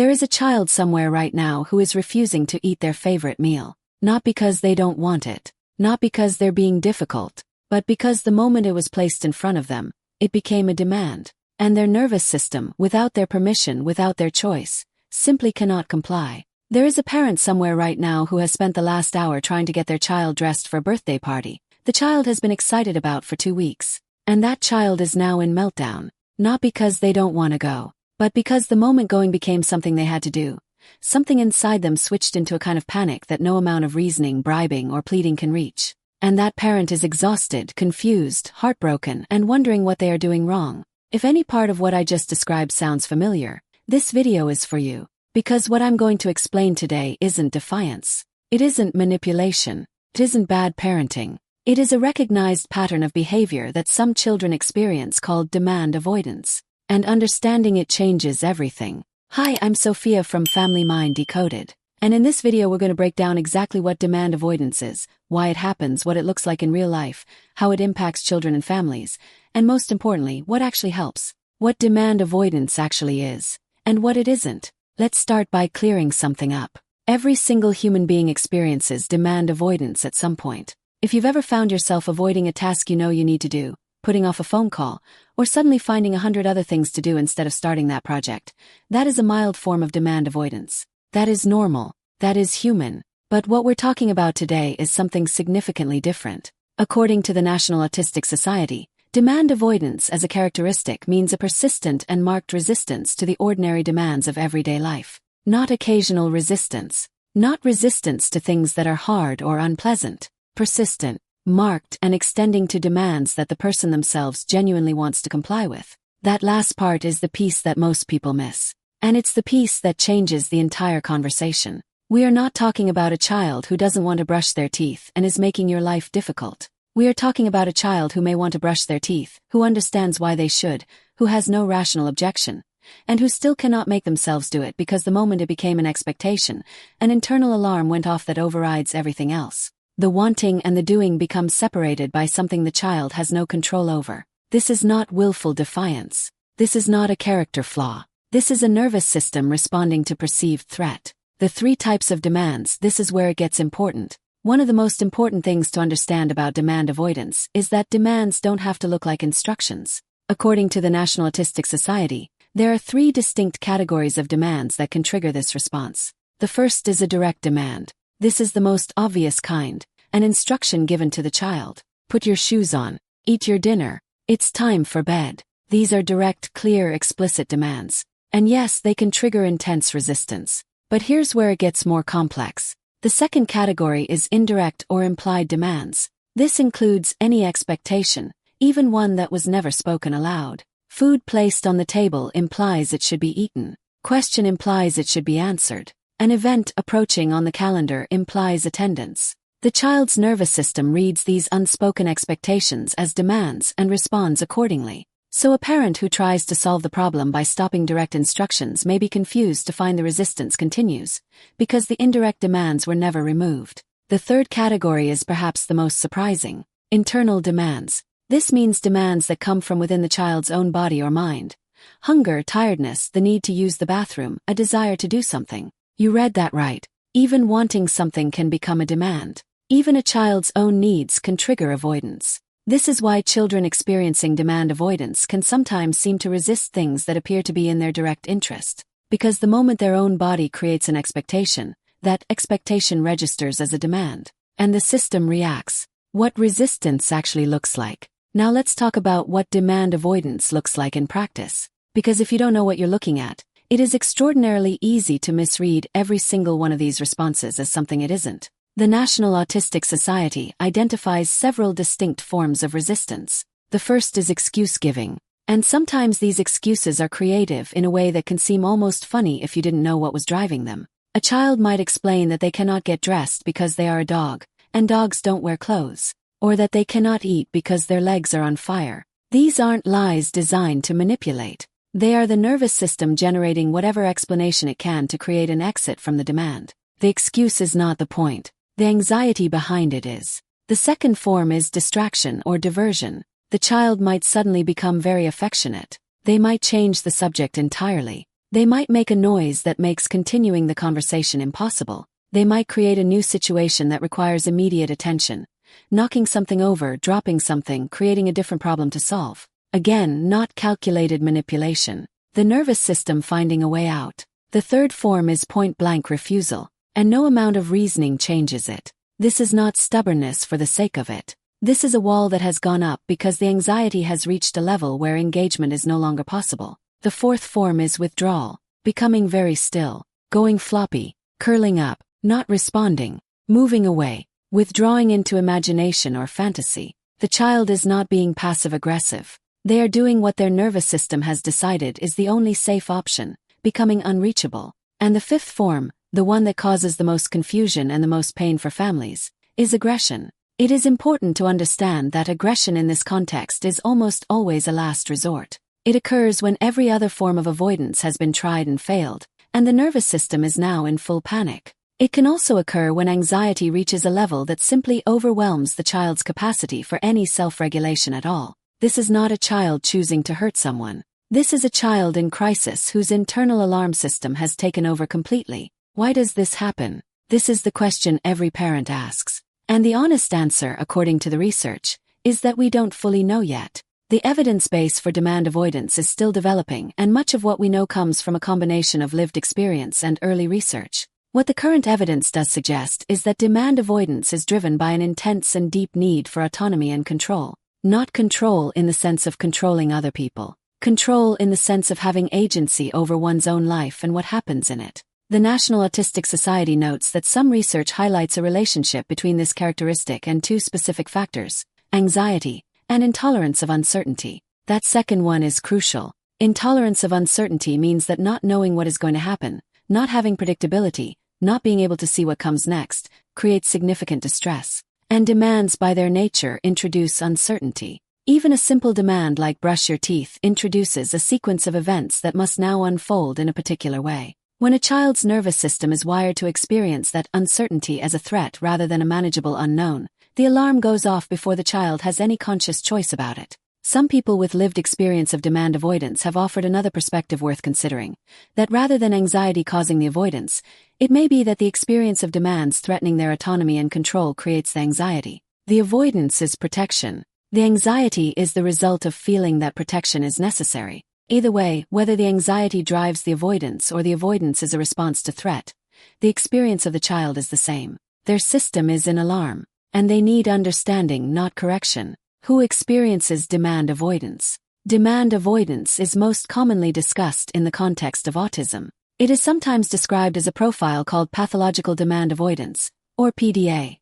There is a child somewhere right now who is refusing to eat their favorite meal. Not because they don't want it. Not because they're being difficult. But because the moment it was placed in front of them, it became a demand. And their nervous system, without their permission, without their choice, simply cannot comply. There is a parent somewhere right now who has spent the last hour trying to get their child dressed for a birthday party. The child has been excited about for 2 weeks. And that child is now in meltdown. Not because they don't want to go, but because the moment going became something they had to do. Something inside them switched into a kind of panic that no amount of reasoning, bribing, or pleading can reach. And that parent is exhausted, confused, heartbroken, and wondering what they are doing wrong. If any part of what I just described sounds familiar, this video is for you. Because what I'm going to explain today isn't defiance. It isn't manipulation. It isn't bad parenting. It is a recognized pattern of behavior that some children experience called demand avoidance. And understanding it changes everything. Hi, I'm Sophia from Family Mind Decoded. And in this video we're going to break down exactly what demand avoidance is, why it happens, what it looks like in real life, how it impacts children and families, and most importantly, what actually helps, what demand avoidance actually is, and what it isn't. Let's start by clearing something up. Every single human being experiences demand avoidance at some point. If you've ever found yourself avoiding a task you know you need to do, putting off a phone call, or suddenly finding 100 other things to do instead of starting that project, that is a mild form of demand avoidance. That is normal. That is human. But what we're talking about today is something significantly different. According to the National Autistic Society, demand avoidance as a characteristic means a persistent and marked resistance to the ordinary demands of everyday life. Not occasional resistance. Not resistance to things that are hard or unpleasant. Persistent, marked, and extending to demands that the person themselves genuinely wants to comply with. That last part is the piece that most people miss. And it's the piece that changes the entire conversation. We are not talking about a child who doesn't want to brush their teeth and is making your life difficult. We are talking about a child who may want to brush their teeth, who understands why they should, who has no rational objection, and who still cannot make themselves do it because the moment it became an expectation, an internal alarm went off that overrides everything else. The wanting and the doing become separated by something the child has no control over. This is not willful defiance. This is not a character flaw. This is a nervous system responding to perceived threat. The 3 types of demands, this is where it gets important. One of the most important things to understand about demand avoidance is that demands don't have to look like instructions. According to the National Autistic Society, there are 3 distinct categories of demands that can trigger this response. The first is a direct demand. This is the most obvious kind, an instruction given to the child. Put your shoes on. Eat your dinner. It's time for bed. These are direct, clear, explicit demands. And yes, they can trigger intense resistance. But here's where it gets more complex. The second category is indirect or implied demands. This includes any expectation, even one that was never spoken aloud. Food placed on the table implies it should be eaten. Question implies it should be answered. An event approaching on the calendar implies attendance. The child's nervous system reads these unspoken expectations as demands and responds accordingly. So a parent who tries to solve the problem by stopping direct instructions may be confused to find the resistance continues, because the indirect demands were never removed. The third category is perhaps the most surprising. Internal demands. This means demands that come from within the child's own body or mind. Hunger, tiredness, the need to use the bathroom, a desire to do something. You read that right. Even wanting something can become a demand. Even a child's own needs can trigger avoidance. This is why children experiencing demand avoidance can sometimes seem to resist things that appear to be in their direct interest. Because the moment their own body creates an expectation, that expectation registers as a demand. And the system reacts. What resistance actually looks like. Now let's talk about what demand avoidance looks like in practice. Because if you don't know what you're looking at, it is extraordinarily easy to misread every single one of these responses as something it isn't. The National Autistic Society identifies several distinct forms of resistance. The first is excuse giving. And sometimes these excuses are creative in a way that can seem almost funny if you didn't know what was driving them. A child might explain that they cannot get dressed because they are a dog, and dogs don't wear clothes. Or that they cannot eat because their legs are on fire. These aren't lies designed to manipulate. They are the nervous system generating whatever explanation it can to create an exit from the demand. The excuse is not the point. The anxiety behind it is. The second form is distraction or diversion. The child might suddenly become very affectionate. They might change the subject entirely. They might make a noise that makes continuing the conversation impossible. They might create a new situation that requires immediate attention. Knocking something over, dropping something, creating a different problem to solve. Again, not calculated manipulation. The nervous system finding a way out. The third form is point-blank refusal, and no amount of reasoning changes it. This is not stubbornness for the sake of it. This is a wall that has gone up because the anxiety has reached a level where engagement is no longer possible. The fourth form is withdrawal, becoming very still, going floppy, curling up, not responding, moving away, withdrawing into imagination or fantasy. The child is not being passive-aggressive. They are doing what their nervous system has decided is the only safe option, becoming unreachable. And the fifth form, the one that causes the most confusion and the most pain for families, is aggression. It is important to understand that aggression in this context is almost always a last resort. It occurs when every other form of avoidance has been tried and failed, and the nervous system is now in full panic. It can also occur when anxiety reaches a level that simply overwhelms the child's capacity for any self-regulation at all. This is not a child choosing to hurt someone. This is a child in crisis whose internal alarm system has taken over completely. Why does this happen? This is the question every parent asks. And the honest answer, according to the research, is that we don't fully know yet. The evidence base for demand avoidance is still developing, and much of what we know comes from a combination of lived experience and early research. What the current evidence does suggest is that demand avoidance is driven by an intense and deep need for autonomy and control. Not control in the sense of controlling other people. Control in the sense of having agency over one's own life and what happens in it. The National Autistic Society notes that some research highlights a relationship between this characteristic and two specific factors: anxiety and intolerance of uncertainty. That second one is crucial. Intolerance of uncertainty means that not knowing what is going to happen, not having predictability, not being able to see what comes next, creates significant distress. And demands by their nature introduce uncertainty. Even a simple demand like brush your teeth introduces a sequence of events that must now unfold in a particular way. When a child's nervous system is wired to experience that uncertainty as a threat rather than a manageable unknown, the alarm goes off before the child has any conscious choice about it. Some people with lived experience of demand avoidance have offered another perspective worth considering, that rather than anxiety causing the avoidance, it may be that the experience of demands threatening their autonomy and control creates the anxiety. The avoidance is protection. The anxiety is the result of feeling that protection is necessary. Either way, whether the anxiety drives the avoidance or the avoidance is a response to threat, the experience of the child is the same. Their system is in alarm, and they need understanding, not correction. Who experiences demand avoidance? Demand avoidance is most commonly discussed in the context of autism. It is sometimes described as a profile called pathological demand avoidance, or PDA.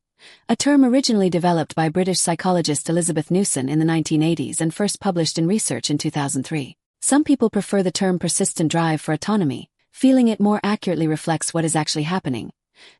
A term originally developed by British psychologist Elizabeth Newson in the 1980s and first published in research in 2003. Some people prefer the term persistent drive for autonomy, feeling it more accurately reflects what is actually happening.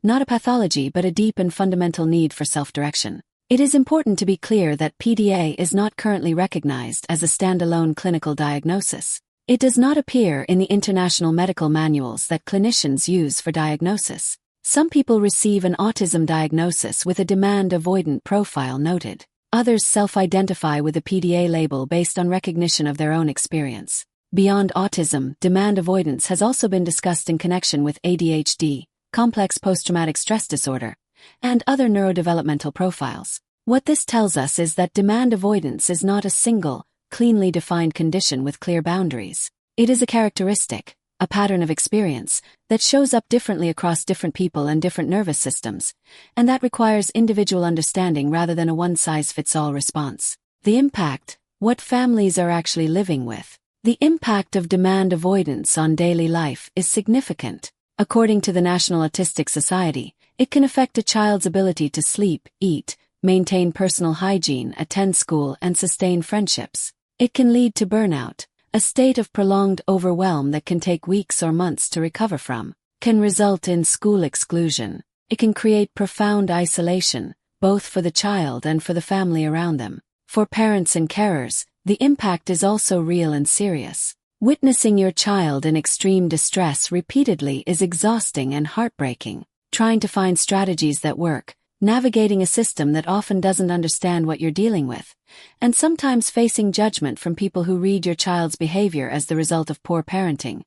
Not a pathology but a deep and fundamental need for self-direction. It is important to be clear that PDA is not currently recognized as a standalone clinical diagnosis. It does not appear in the international medical manuals that clinicians use for diagnosis. Some people receive an autism diagnosis with a demand-avoidant profile noted. Others self-identify with the PDA label based on recognition of their own experience. Beyond autism, demand avoidance has also been discussed in connection with ADHD, complex post-traumatic stress disorder, and other neurodevelopmental profiles. What this tells us is that demand avoidance is not a single, cleanly defined condition with clear boundaries. It is a characteristic, a pattern of experience, that shows up differently across different people and different nervous systems, and that requires individual understanding rather than a one-size-fits-all response. The impact, what families are actually living with. The impact of demand avoidance on daily life is significant. According to the National Autistic Society, it can affect a child's ability to sleep, eat, maintain personal hygiene, attend school, and sustain friendships. It can lead to burnout, a state of prolonged overwhelm that can take weeks or months to recover from, can result in school exclusion. It can create profound isolation, both for the child and for the family around them. For parents and carers, the impact is also real and serious. Witnessing your child in extreme distress repeatedly is exhausting and heartbreaking. Trying to find strategies that work, navigating a system that often doesn't understand what you're dealing with, and sometimes facing judgment from people who read your child's behavior as the result of poor parenting.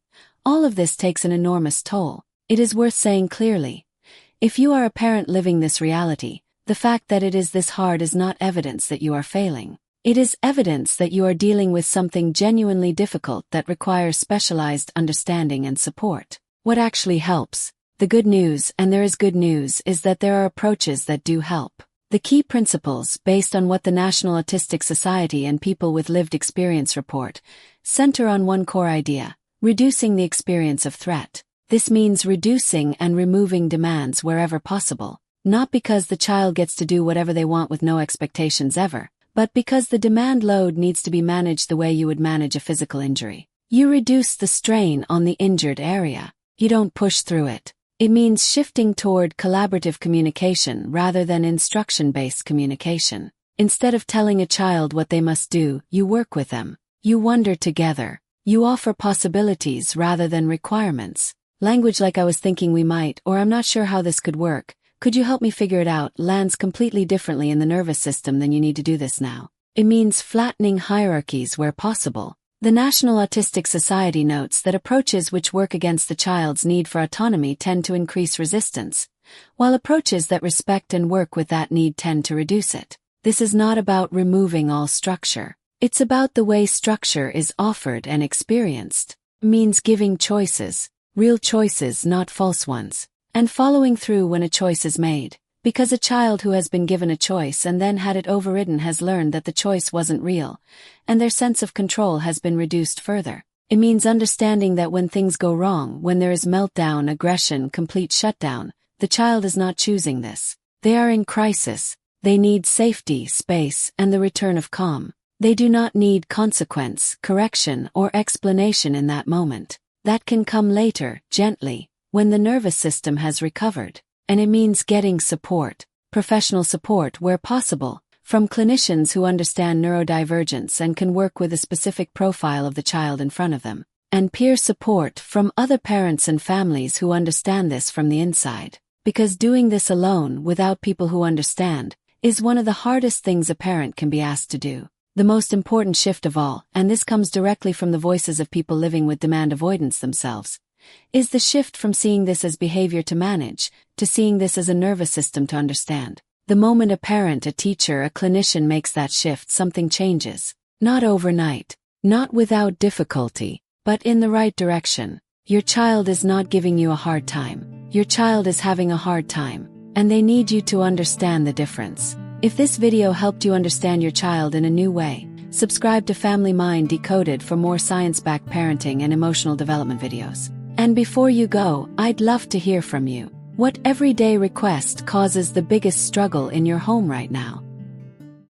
All of this takes an enormous toll. It is worth saying clearly. If you are a parent living this reality, the fact that it is this hard is not evidence that you are failing. It is evidence that you are dealing with something genuinely difficult that requires specialized understanding and support. What actually helps? The good news, and there is good news, is that there are approaches that do help. The key principles, based on what the National Autistic Society and People with Lived Experience report, center on one core idea: reducing the experience of threat. This means reducing and removing demands wherever possible, not because the child gets to do whatever they want with no expectations ever, but because the demand load needs to be managed the way you would manage a physical injury. You reduce the strain on the injured area. You don't push through it. It means shifting toward collaborative communication rather than instruction-based communication. Instead of telling a child what they must do, you work with them. You wonder together. You offer possibilities rather than requirements. Language like "I was thinking we might," or "I'm not sure how this could work, could you help me figure it out," lands completely differently in the nervous system than "you need to do this now." It means flattening hierarchies where possible. The National Autistic Society notes that approaches which work against the child's need for autonomy tend to increase resistance, while approaches that respect and work with that need tend to reduce it. This is not about removing all structure. It's about the way structure is offered and experienced. It means giving choices, real choices, not false ones, and following through when a choice is made. Because a child who has been given a choice and then had it overridden has learned that the choice wasn't real, and their sense of control has been reduced further. It means understanding that when things go wrong, when there is meltdown, aggression, complete shutdown, the child is not choosing this. They are in crisis. They need safety, space, and the return of calm. They do not need consequence, correction, or explanation in that moment. That can come later, gently, when the nervous system has recovered. And it means getting support, professional support where possible, from clinicians who understand neurodivergence and can work with a specific profile of the child in front of them, and peer support from other parents and families who understand this from the inside. Because doing this alone, without people who understand, is one of the hardest things a parent can be asked to do. The most important shift of all, and this comes directly from the voices of people living with demand avoidance themselves, is the shift from seeing this as behavior to manage, to seeing this as a nervous system to understand. The moment a parent, a teacher, a clinician makes that shift, something changes. Not overnight, not without difficulty, but in the right direction. Your child is not giving you a hard time. Your child is having a hard time, and they need you to understand the difference. If this video helped you understand your child in a new way, subscribe to Family Mind Decoded for more science-backed parenting and emotional development videos. And before you go, I'd love to hear from you. What everyday request causes the biggest struggle in your home right now?